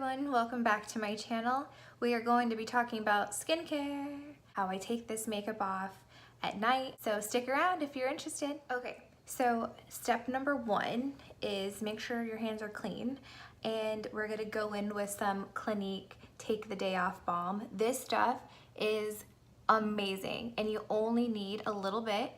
everyone, welcome back to my channel. We are going to be talking about skincare, how I take this makeup off at night, so stick around if you're interested. Okay, so step number one is make sure your hands are clean, and we're gonna go in with some Clinique Take the Day Off Balm. This stuff is amazing, and you only need a little bit,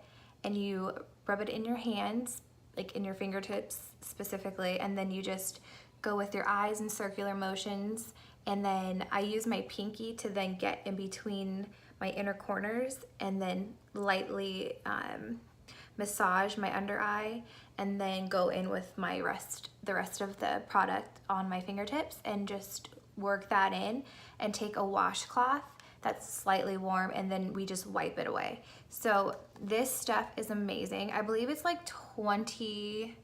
and you rub it in your hands, like in your fingertips specifically, and then you just go with your eyes in circular motions, and then I use my pinky to then get in between my inner corners and then lightly massage my under eye, and then go in with the rest of the product on my fingertips and just work that in, and take a washcloth that's slightly warm, and then we just wipe it away. So this stuff is amazing. I believe it's like $20,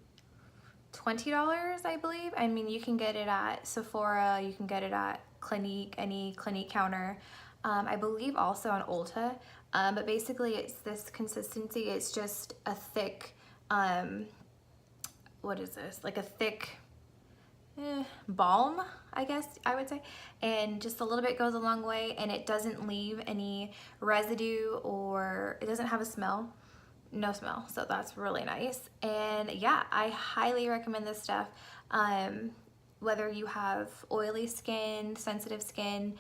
I believe. I mean, you can get it at Sephora, you can get it at Clinique, any Clinique counter. I believe also on Ulta, but basically it's this consistency. It's just a thick, what is this? Like a thick balm, I guess I would say, and just a little bit goes a long way, and it doesn't leave any residue, or it doesn't have a smell. No smell, so that's really nice. And yeah, I highly recommend this stuff. Whether you have oily skin, sensitive skin,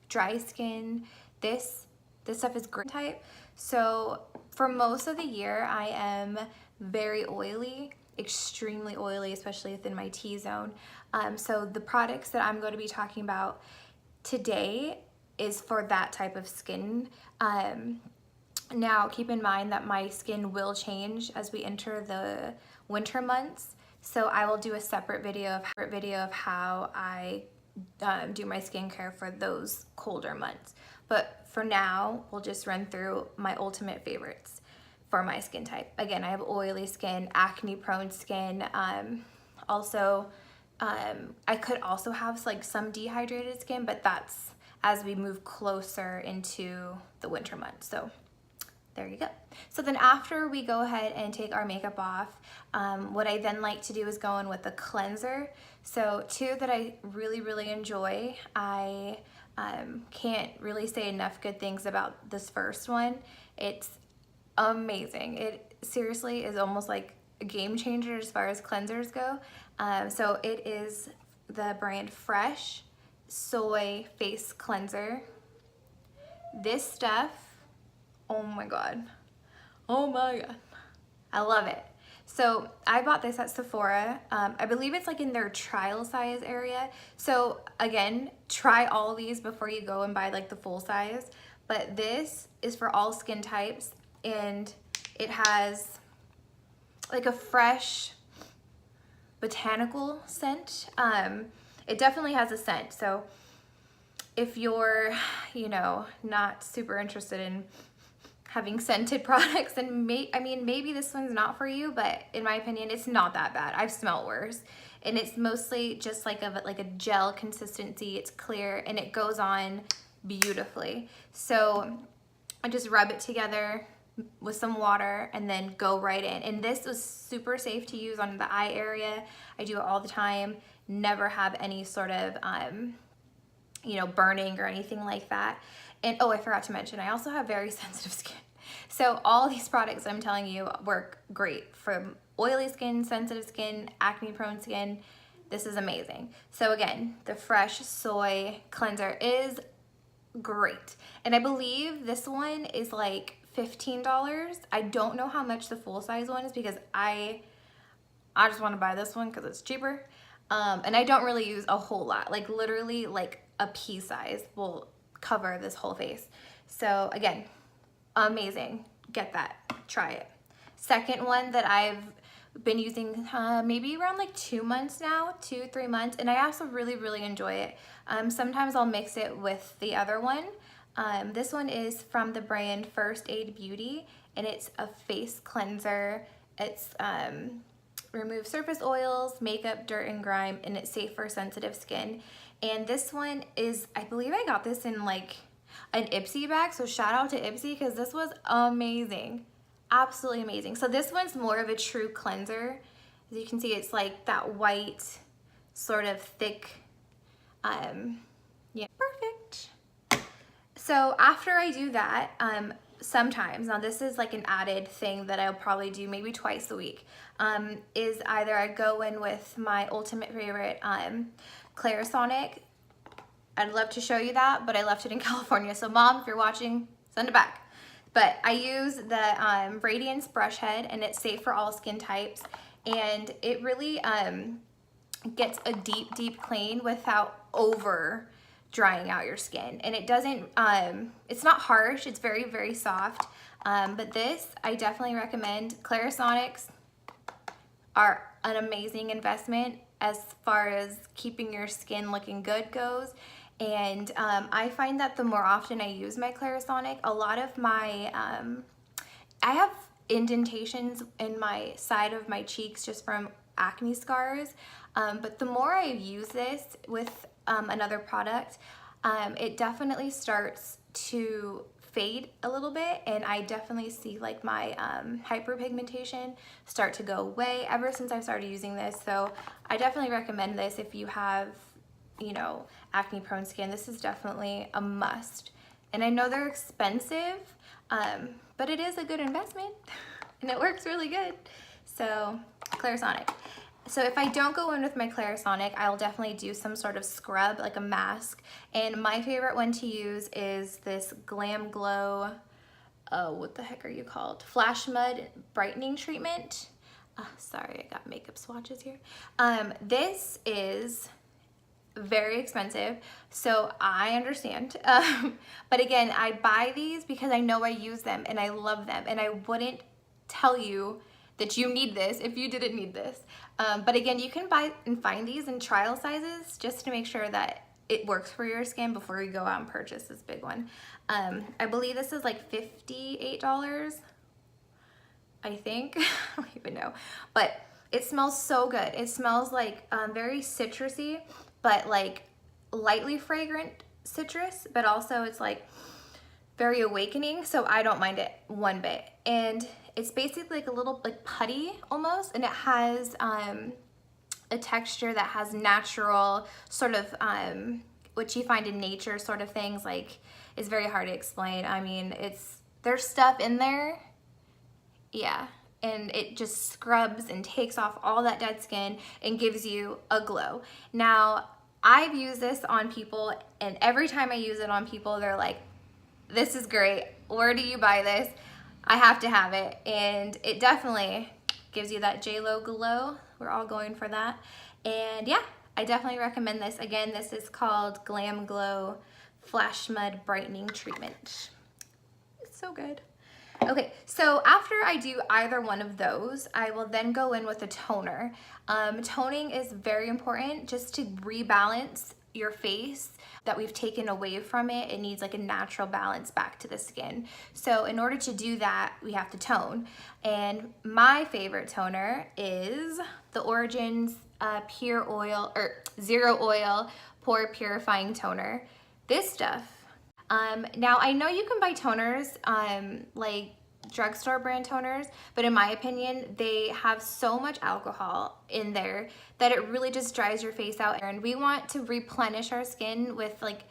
dry skin, this stuff is great type. So for most of the year, I am very oily, extremely oily, especially within my T-zone. So the products that I'm going to be talking about today is for that type of skin. Now, keep in mind that my skin will change as we enter the winter months, so I will do a separate video of how I do my skincare for those colder months. But for now, we'll just run through my ultimate favorites for my skin type. Again, I have oily skin, acne-prone skin. Also, I could also have like some dehydrated skin, but that's as we move closer into the winter months. So there you go. So then after we go ahead and take our makeup off, what I then like to do is go in with a cleanser. So two that I really enjoy. I can't really say enough good things about this first one. It's amazing. It seriously is almost like a game changer as far as cleansers go. So it is the brand Fresh Soy Face Cleanser. This stuff, oh my god, I love it. So I bought this at Sephora. I believe it's like in their trial size area. So again, try all these before you go and buy like the full size. But this is for all skin types, and it has like a fresh botanical scent. It definitely has a scent. So if you're, you know, not super interested in having scented products, then maybe this one's not for you, but in my opinion, it's not that bad. I've smelled worse, and it's mostly just like a gel consistency. It's clear, and it goes on beautifully. So I just rub it together with some water and then go right in. And this was super safe to use on the eye area. I do it all the time. Never have any sort of, you know, burning or anything like that. And oh, I forgot to mention, I also have very sensitive skin. So all these products I'm telling you work great for oily skin, sensitive skin, acne-prone skin. This is amazing. So again, the Fresh Soy Cleanser is great. And I believe this one is like $15. I don't know how much the full size one is, because I just want to buy this one because it's cheaper. And I don't really use a whole lot, like literally like a pea size will cover this whole face. So again, amazing. Get that, try it. Second one that I've been using maybe around like 2 months now, 2-3 months, and I also really enjoy it. Sometimes I'll mix it with the other one. This one is from the brand First Aid Beauty, and it's a face cleanser. It's remove surface oils, makeup, dirt, and grime, and it's safe for sensitive skin. And this one is, I believe I got this in like an Ipsy bag, so shout out to Ipsy, because this was amazing. Absolutely amazing. So this one's more of a true cleanser. As you can see, it's like that white, sort of thick Yeah, perfect. So after I do that, sometimes, now this is like an added thing that I'll probably do maybe twice a week, is either I go in with my ultimate favorite Clairisonic. I'd love to show you that, but I left it in California. So Mom, if you're watching, send it back. But I use the Radiance brush head, and it's safe for all skin types. And it really gets a deep, deep clean without over drying out your skin. And it doesn't, it's not harsh, it's very, very soft. But this, I definitely recommend. Clairisonics are an amazing investment as far as keeping your skin looking good goes. And I find that the more often I use my Clairisonic, a lot of my, I have indentations in my side of my cheeks just from acne scars. But the more I use this with another product, it definitely starts to fade a little bit, and I definitely see like my hyperpigmentation start to go away ever since I've started using this. So I definitely recommend this if you have, you know, acne prone skin. This is definitely a must. And I know they're expensive, but it is a good investment and it works really good. So Clairisonic. So if I don't go in with my Clairisonic, I'll definitely do some sort of scrub, like a mask. And my favorite one to use is this Glamglow, what the heck are you called? Flash Mud Brightening Treatment. Sorry, I got makeup swatches here. This is very expensive, so I understand. But again, I buy these because I know I use them and I love them, and I wouldn't tell you that you need this if you didn't need this. But again, you can buy and find these in trial sizes just to make sure that it works for your skin before you go out and purchase this big one. I believe this is like $58, I think. I don't even know. But it smells so good. It smells like very citrusy, but like lightly fragrant citrus, but also it's like very awakening, so I don't mind it one bit. And it's basically like a little like putty almost, and it has a texture that has natural sort of what you find in nature sort of things. Like, it's very hard to explain. I mean, there's stuff in there, yeah, and it just scrubs and takes off all that dead skin and gives you a glow. Now, I've used this on people, and every time I use it on people, they're like, this is great, where do you buy this? I have to have it. And it definitely gives you that J-Lo glow. We're all going for that. And yeah, I definitely recommend this. Again, this is called Glamglow Flash Mud Brightening Treatment. It's so good. Okay, so after I do either one of those, I will then go in with a toner. Toning is very important just to rebalance your face that we've taken away from it. It needs like a natural balance back to the skin. So in order to do that, we have to tone. And my favorite toner is the Origins Pure Oil, or Zero Oil Pore Purifying Toner. This stuff. Now I know you can buy toners, like drugstore brand toners, but in my opinion, they have so much alcohol in there that it really just dries your face out. And we want to replenish our skin with like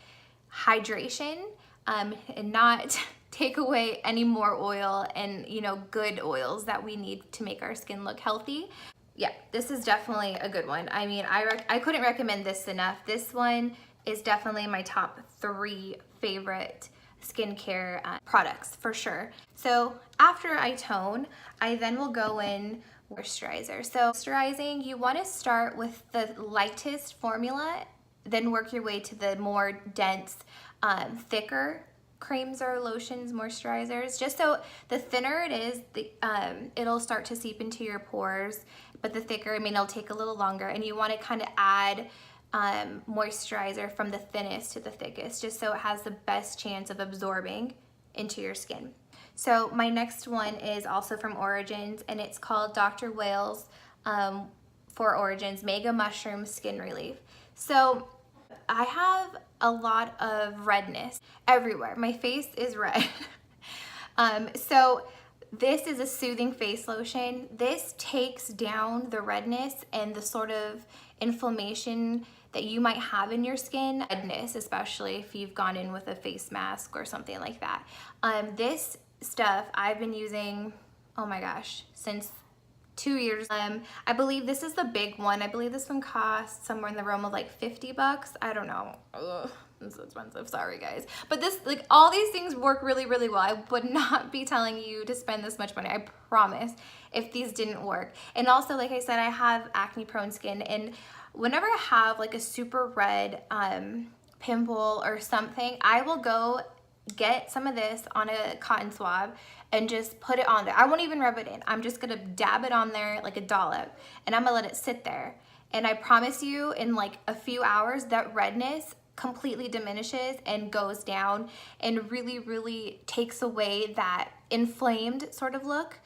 hydration, and not take away any more oil and, you know, good oils that we need to make our skin look healthy. Yeah, this is definitely a good one. I mean, I couldn't recommend this enough. This one is definitely my top 3 favorite skincare products for sure. So after I tone, I then will go in moisturizer. So moisturizing, you want to start with the lightest formula, then work your way to the more dense, thicker creams or lotions, moisturizers. Just so the thinner it is, it'll start to seep into your pores, but the thicker, I mean, it'll take a little longer, and you want to kind of add moisturizer from the thinnest to the thickest, just so it has the best chance of absorbing into your skin. So my next one is also from Origins, and it's called Dr. Wales for Origins Mega Mushroom Skin Relief. So I have a lot of redness everywhere. My face is red. So this is a soothing face lotion. This takes down the redness and the sort of inflammation that you might have in your skin, redness, especially if you've gone in with a face mask or something like that. This stuff I've been using, oh my gosh, since 2 years. I believe this is the big one. I believe this one costs somewhere in the realm of like 50 bucks. I don't know. Ugh, it's expensive. Sorry guys. But this, like, all these things work really, really well. I would not be telling you to spend this much money, I promise, if these didn't work. And also, like I said, I have acne prone skin, and whenever I have like a super red pimple or something, I will go get some of this on a cotton swab and just put it on there. I won't even rub it in. I'm just gonna dab it on there like a dollop, and I'm gonna let it sit there. And I promise you, in like a few hours, that redness completely diminishes and goes down and really, really takes away that inflamed sort of look.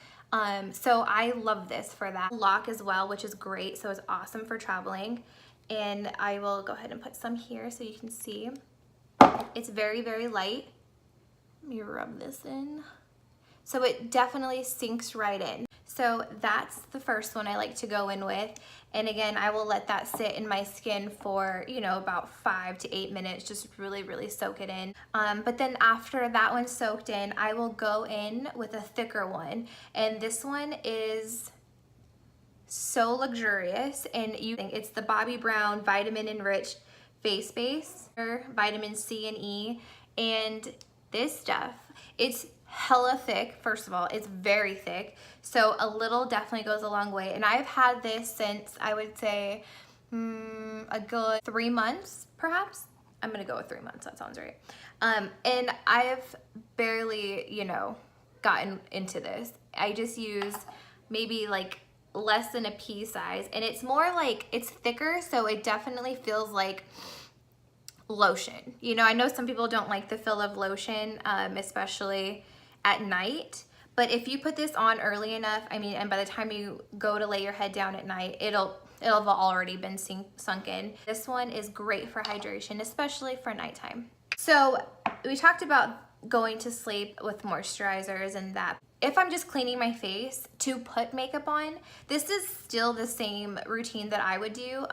So I love this for that. Lock as well, which is great. So it's awesome for traveling. And I will go ahead and put some here so you can see. It's very, very light. Let me rub this in. So it definitely sinks right in. So that's the first one I like to go in with. And again, I will let that sit in my skin for, you know, about 5 to 8 minutes, just really, really soak it in. But then after that one's soaked in, I will go in with a thicker one. And this one is so luxurious, and it's the Bobbie Brown Vitamin Enriched Face Base, vitamin C and E. And this stuff, it's hella thick. First of all, it's very thick, so a little definitely goes a long way. And I've had this since, I would say, a good 3 months, perhaps. I'm gonna go with 3 months, that sounds right. And I've barely, you know, gotten into this. I just use maybe like less than a pea size, and it's more like, it's thicker, so it definitely feels like lotion. You know, I know some people don't like the feel of lotion, especially at night, but if you put this on early enough, I mean, and by the time you go to lay your head down at night, it'll have already been sunk in. This one is great for hydration, especially for nighttime. So we talked about going to sleep with moisturizers and that. If I'm just cleaning my face to put makeup on, this is still the same routine that I would do.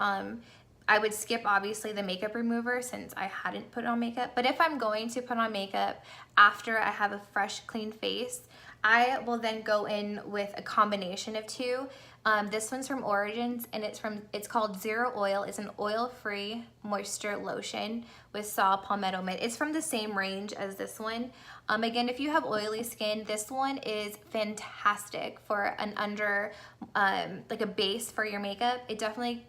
I would skip obviously the makeup remover since I hadn't put on makeup, but if I'm going to put on makeup after I have a fresh, clean face, I will then go in with a combination of two. This one's from Origins, and it's called Zero Oil. It's an oil-free moisture lotion with saw palmetto mint. It's from the same range as this one. Again, if you have oily skin, this one is fantastic for an like a base for your makeup. It definitely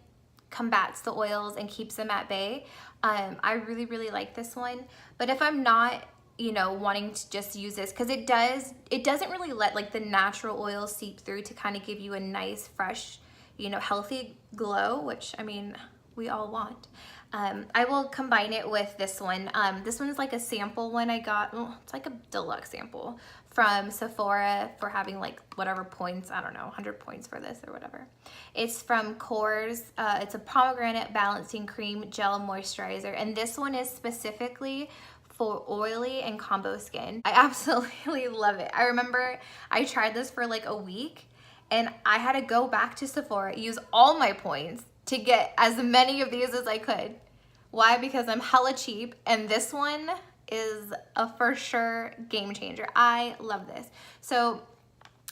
combats the oils and keeps them at bay. I really, really like this one. But if I'm not, you know, wanting to just use this, because it doesn't really let like the natural oil seep through to kind of give you a nice, fresh, you know, healthy glow, which, I mean, we all want. I will combine it with this one. This one's like a sample one I got. Well, it's like a deluxe sample from Sephora for having like whatever points, I don't know, 100 points for this or whatever. It's from Korres. It's a pomegranate balancing cream gel moisturizer, and this one is specifically for oily and combo skin. I absolutely love it. I remember I tried this for like a week, and I had to go back to Sephora, use all my points to get as many of these as I could. Why? Because I'm hella cheap, and this one is a for sure game changer. I love this. So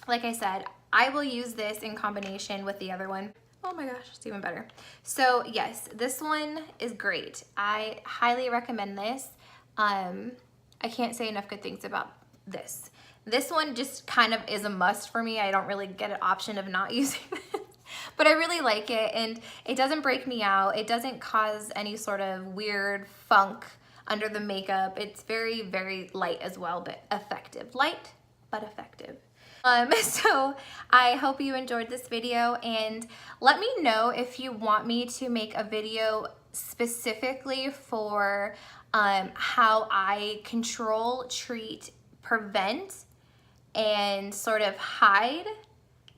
like I said, I will use this in combination with the other one. Oh my gosh, it's even better. So yes, this one is great. I highly recommend this. I can't say enough good things about this. This one just kind of is a must for me. I don't really get an option of not using this. But I really like it, and it doesn't break me out. It doesn't cause any sort of weird funk under the makeup. It's very, very light as well, but effective. Light, but effective. So I hope you enjoyed this video, and let me know if you want me to make a video specifically for how I control, treat, prevent, and sort of hide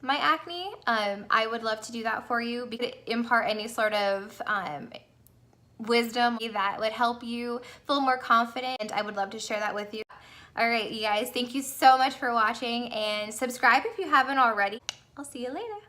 my acne. I would love to do that for you, because it impart any sort of wisdom that would help you feel more confident, and I would love to share that with you. All right, you guys, thank you so much for watching, and subscribe if you haven't already. I'll see you later.